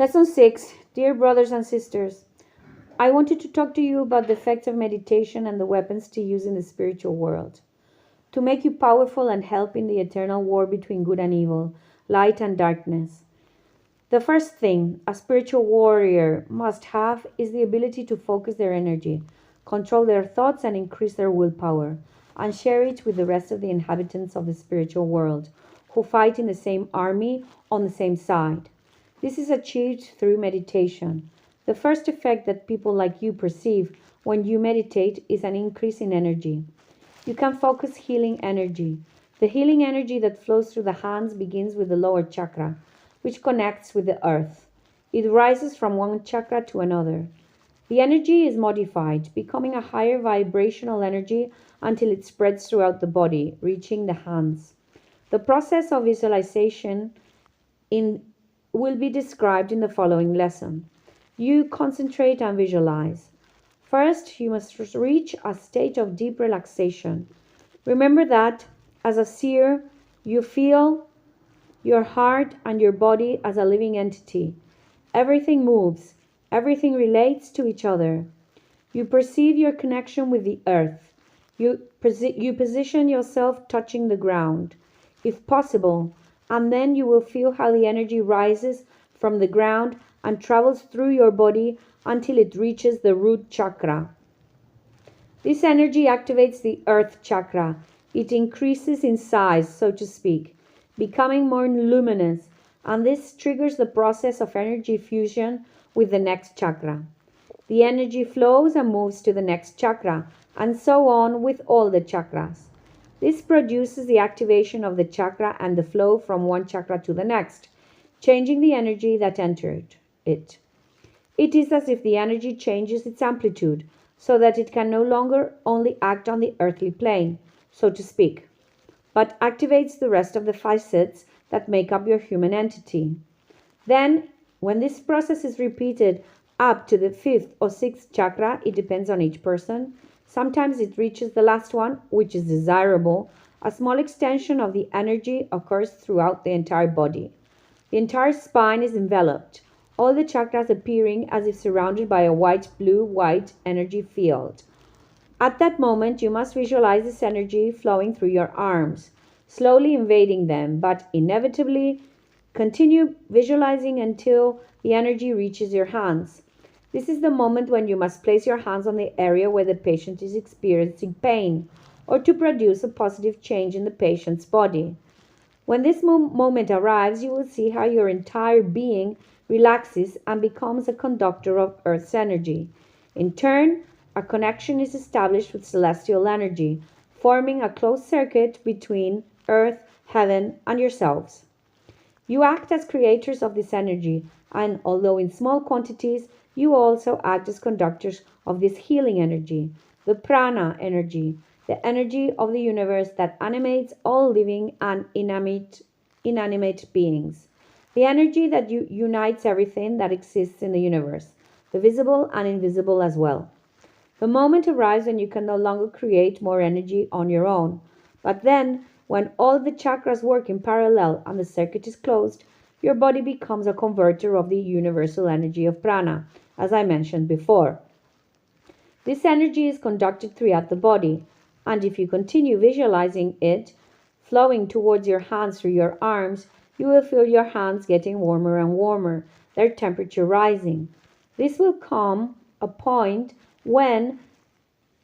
Lesson 6. Dear brothers and sisters, I wanted to talk to you about the effects of meditation and the weapons to use in the spiritual world to make you powerful and help in the eternal war between good and evil, light and darkness. The first thing a spiritual warrior must have is the ability to focus their energy, control their thoughts, and increase their willpower, and share it with the rest of the inhabitants of the spiritual world who fight in the same army on the same side. This is achieved through meditation. The first effect that people like you perceive when you meditate is an increase in energy. You can focus healing energy. The healing energy that flows through the hands begins with the lower chakra, which connects with the earth. It rises from one chakra to another. The energy is modified, becoming a higher vibrational energy until it spreads throughout the body, reaching the hands. The process of visualization in, will be described in the following lesson. You concentrate and visualize. First, you must reach a state of deep relaxation. Remember that, as a seer, you feel your heart and your body as a living entity. Everything moves, everything relates to each other. You perceive your connection with the earth. You position yourself touching the ground, if possible, and then you will feel how the energy rises from the ground and travels through your body until it reaches the root chakra. This energy activates the earth chakra. It increases in size, so to speak, becoming more luminous, and this triggers the process of energy fusion with the next chakra. The energy flows and moves to the next chakra, and so on with all the chakras. This produces the activation of the chakra and the flow from one chakra to the next, changing the energy that entered it. It is as if the energy changes its amplitude, so that it can no longer only act on the earthly plane, so to speak, but activates the rest of the facets that make up your human entity. Then, when this process is repeated up to the fifth or sixth chakra, it depends on each person. Sometimes it reaches the last one, which is desirable. A small extension of the energy occurs throughout the entire body. The entire spine is enveloped, all the chakras appearing as if surrounded by a blue-white energy field. At that moment, you must visualize this energy flowing through your arms, slowly invading them, but inevitably continue visualizing until the energy reaches your hands. This is the moment when you must place your hands on the area where the patient is experiencing pain, or to produce a positive change in the patient's body. When this moment arrives, you will see how your entire being relaxes and becomes a conductor of Earth's energy. In turn, a connection is established with celestial energy, forming a closed circuit between Earth, heaven, and yourselves. You act as creators of this energy, and although in small quantities, you also act as conductors of this healing energy, the prana energy, the energy of the universe that animates all living and inanimate beings, the energy that unites everything that exists in the universe, the visible and invisible as well. The moment arrives when you can no longer create more energy on your own, but then, when all the chakras work in parallel and the circuit is closed, your body becomes a converter of the universal energy of prana, as I mentioned before. This energy is conducted throughout the body, and if you continue visualizing it flowing towards your hands through your arms, you will feel your hands getting warmer and warmer, their temperature rising. This will come a point when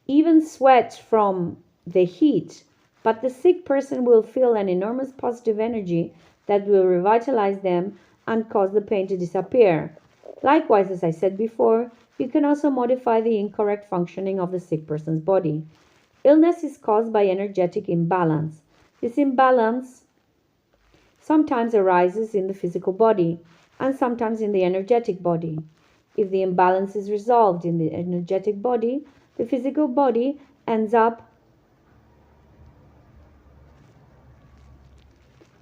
even sweat from the heat, but the sick person will feel an enormous positive energy that will revitalize them and cause the pain to disappear. Likewise, as I said before, you can also modify the incorrect functioning of the sick person's body. Illness is caused by energetic imbalance. This imbalance sometimes arises in the physical body and sometimes in the energetic body. If the imbalance is resolved in the energetic body, the physical body ends up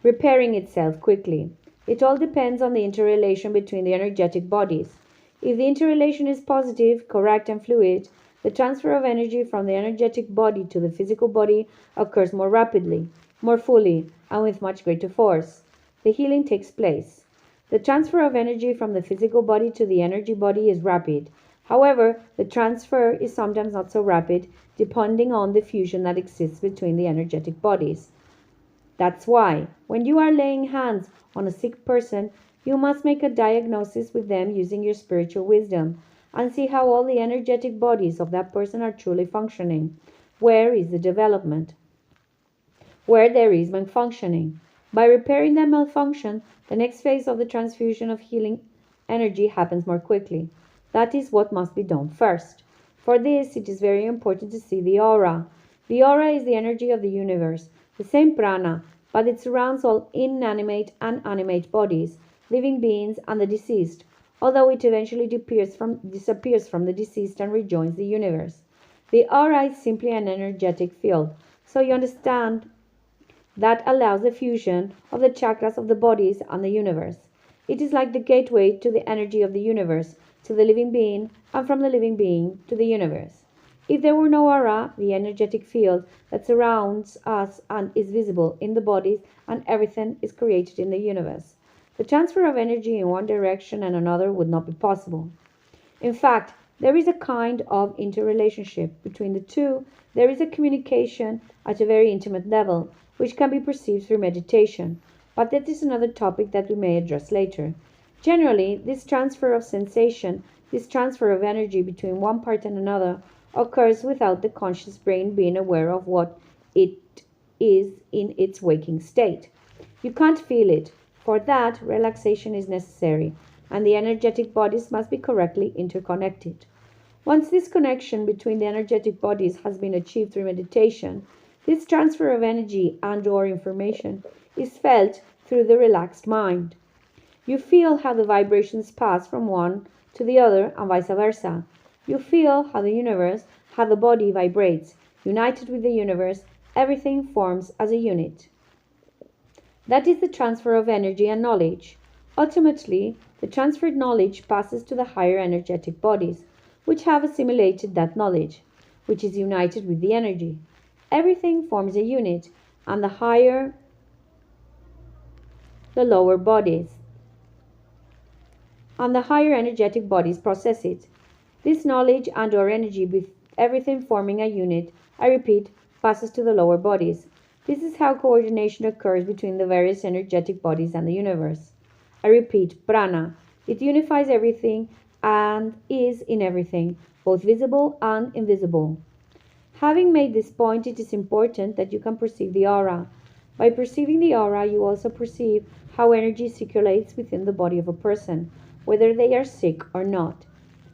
repairing itself quickly. It all depends on the interrelation between the energetic bodies. If the interrelation is positive, correct, and fluid, the transfer of energy from the energetic body to the physical body occurs more rapidly, more fully, and with much greater force. The healing takes place. The transfer of energy from the physical body to the energy body is rapid. However, the transfer is sometimes not so rapid, depending on the fusion that exists between the energetic bodies. That's why, when you are laying hands on a sick person, you must make a diagnosis with them using your spiritual wisdom and see how all the energetic bodies of that person are truly functioning. Where is the development? Where there is malfunctioning. By repairing that malfunction, the next phase of the transfusion of healing energy happens more quickly. That is what must be done first. For this, it is very important to see the aura. The aura is the energy of the universe, the same prana, but it surrounds all inanimate and animate bodies, living beings, and the deceased, although it eventually disappears from the deceased and rejoins the universe. The aura is simply an energetic field, so you understand that allows the fusion of the chakras of the bodies and the universe. It is like the gateway to the energy of the universe, to the living being, and from the living being to the universe. If there were no aura, the energetic field that surrounds us and is visible in the bodies and everything is created in the universe, the transfer of energy in one direction and another would not be possible. In fact, there is a kind of interrelationship between the two. There is a communication at a very intimate level, which can be perceived through meditation, but that is another topic that we may address later. Generally, this transfer of sensation, this transfer of energy between one part and another, occurs without the conscious brain being aware of what it is in its waking state. You can't feel it. For that, relaxation is necessary, and the energetic bodies must be correctly interconnected. Once this connection between the energetic bodies has been achieved through meditation, this transfer of energy and/or information is felt through the relaxed mind. You feel how the vibrations pass from one to the other and vice versa. You feel how the universe, how the body vibrates. United with the universe, everything forms as a unit. That is the transfer of energy and knowledge. Ultimately, the transferred knowledge passes to the higher energetic bodies, which have assimilated that knowledge, which is united with the energy. Everything forms a unit, and the higher, the lower bodies, and the higher energetic bodies process it. This knowledge and or energy with everything forming a unit, I repeat, passes to the lower bodies. This is how coordination occurs between the various energetic bodies and the universe. I repeat, prana. It unifies everything and is in everything, both visible and invisible. Having made this point, it is important that you can perceive the aura. By perceiving the aura, you also perceive how energy circulates within the body of a person, whether they are sick or not.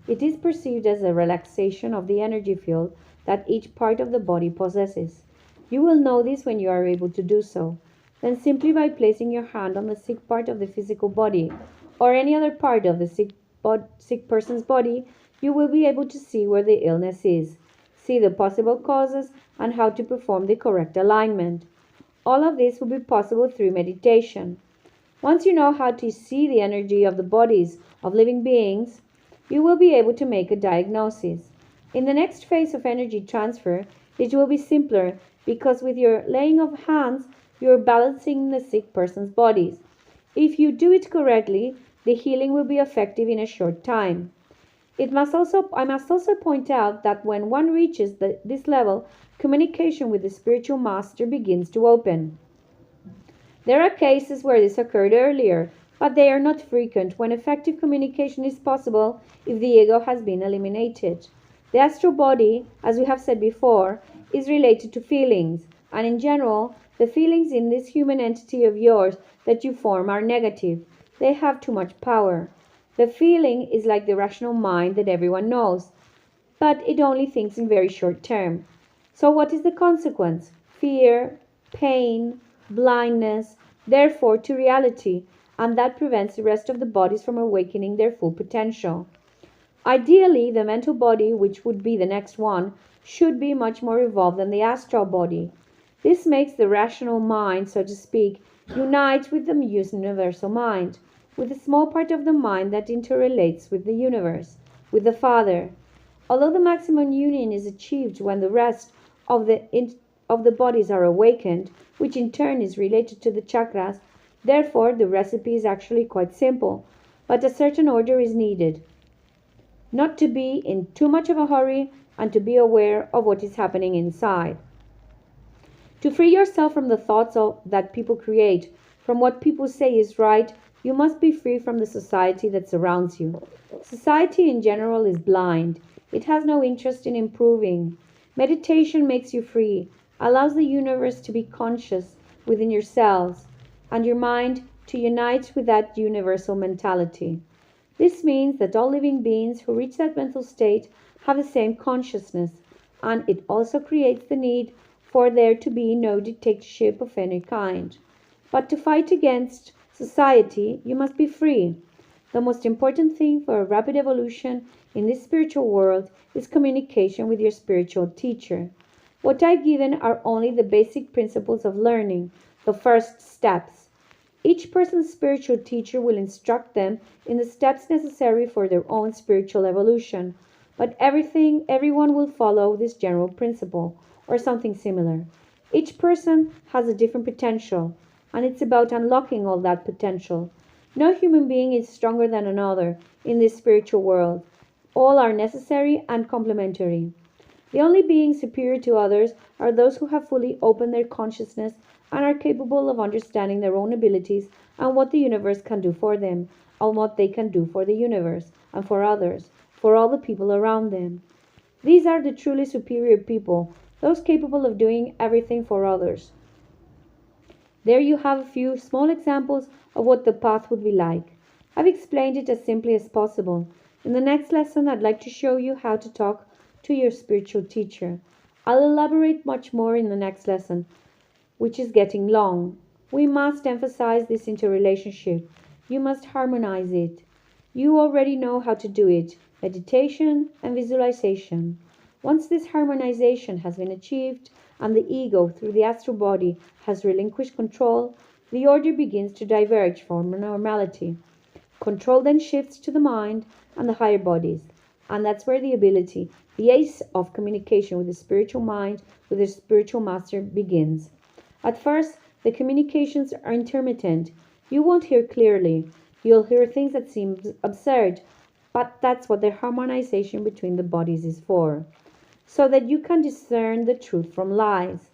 It is perceived as a relaxation of the energy field that each part of the body possesses. You will know this when you are able to do so. Then simply by placing your hand on the sick part of the physical body or any other part of the sick person's body, you will be able to see where the illness is, see the possible causes, and how to perform the correct alignment. All of this will be possible through meditation. Once you know how to see the energy of the bodies of living beings, you will be able to make a diagnosis. In the next phase of energy transfer, it will be simpler because with your laying of hands, you are balancing the sick person's bodies. If you do it correctly, the healing will be effective in a short time. I must also point out that when one reaches this level, communication with the spiritual master begins to open. There are cases where this occurred earlier, but they are not frequent when effective communication is possible if the ego has been eliminated. The astral body, as we have said before, is related to feelings, and in general, the feelings in this human entity of yours that you form are negative. They have too much power. The feeling is like the rational mind that everyone knows, but it only thinks in very short term. So what is the consequence? Fear, pain, blindness, therefore to reality, and that prevents the rest of the bodies from awakening their full potential. Ideally, the mental body, which would be the next one, should be much more evolved than the astral body. This makes the rational mind, so to speak, unite with the universal mind, with a small part of the mind that interrelates with the universe, with the Father. Although the maximum union is achieved when the rest of the bodies are awakened, which in turn is related to the chakras, Therefore, the recipe is actually quite simple, but a certain order is needed. Not to be in too much of a hurry and to be aware of what is happening inside. To free yourself from the thoughts that people create, from what people say is right, you must be free from the society that surrounds you. Society in general is blind. It has no interest in improving. Meditation makes you free, allows the universe to be conscious within yourselves, and your mind to unite with that universal mentality. This means that all living beings who reach that mental state have the same consciousness, and it also creates the need for there to be no dictatorship of any kind. But to fight against society, you must be free. The most important thing for a rapid evolution in this spiritual world is communication with your spiritual teacher. What I've given are only the basic principles of learning, the first steps. Each person's spiritual teacher will instruct them in the steps necessary for their own spiritual evolution, but everyone will follow this general principle or something similar. Each person has a different potential, and it's about unlocking all that potential. No human being is stronger than another in this spiritual world. All are necessary and complementary. The only beings superior to others are those who have fully opened their consciousness and are capable of understanding their own abilities and what the universe can do for them, and what they can do for the universe and for others, for all the people around them. These are the truly superior people, those capable of doing everything for others. There you have a few small examples of what the path would be like. I've explained it as simply as possible. In the next lesson, I'd like to show you how to talk to your spiritual teacher. I'll elaborate much more in the next lesson, which is getting long. We must emphasize this interrelationship. You must harmonize it. You already know how to do it: meditation and visualization. Once this harmonization has been achieved and the ego, through the astral body, has relinquished control, the order begins to diverge from normality. Control then shifts to the mind and the higher bodies. And that's where the ability, the ace of communication with the spiritual mind, with the spiritual master begins. At first, the communications are intermittent. You won't hear clearly. You'll hear things that seem absurd, but that's what the harmonization between the bodies is for, so that you can discern the truth from lies.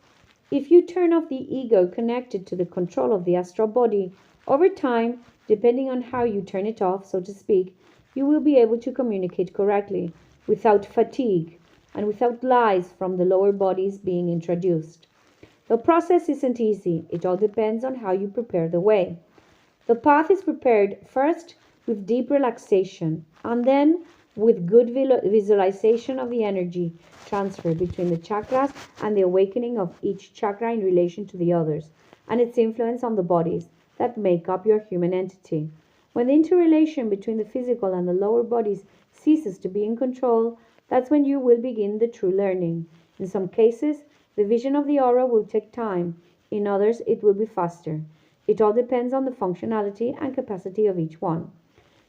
If you turn off the ego connected to the control of the astral body, over time, depending on how you turn it off, so to speak, you will be able to communicate correctly, without fatigue, and without lies from the lower bodies being introduced. The process isn't easy. It all depends on how you prepare the way. The path is prepared first with deep relaxation, and then with good visualization of the energy transfer between the chakras and the awakening of each chakra in relation to the others, and its influence on the bodies that make up your human entity. When the interrelation between the physical and the lower bodies ceases to be in control, that's when you will begin the true learning. In some cases, the vision of the aura will take time. In others, it will be faster. It all depends on the functionality and capacity of each one.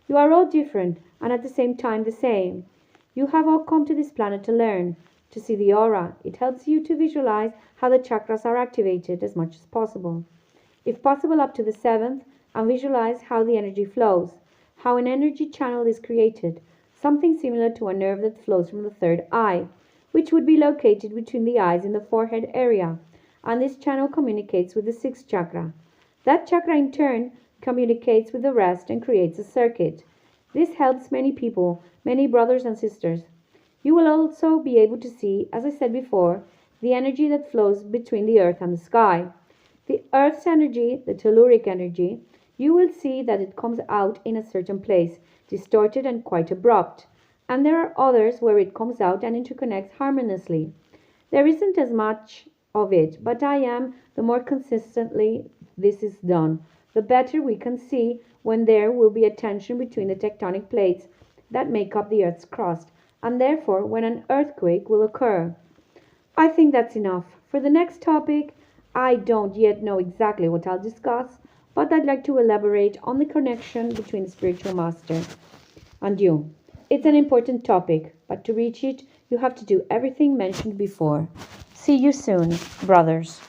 You are all different and at the same time the same. You have all come to this planet to learn, to see the aura. It helps you to visualize how the chakras are activated as much as possible. If possible, up to the seventh, and visualize how the energy flows, how an energy channel is created, something similar to a nerve that flows from the third eye, which would be located between the eyes in the forehead area, and this channel communicates with the sixth chakra. That chakra in turn communicates with the rest and creates a circuit. This helps many people, many brothers and sisters. You will also be able to see, as I said before, the energy that flows between the earth and the sky. The earth's energy, the telluric energy, you will see that it comes out in a certain place, distorted and quite abrupt, and there are others where it comes out and interconnects harmoniously. There isn't as much of it, but the more consistently this is done, the better we can see when there will be a tension between the tectonic plates that make up the Earth's crust, and therefore when an earthquake will occur. I think that's enough. For the next topic, I don't yet know exactly what I'll discuss, but I'd like to elaborate on the connection between the spiritual master and you. It's an important topic, but to reach it, you have to do everything mentioned before. See you soon, brothers.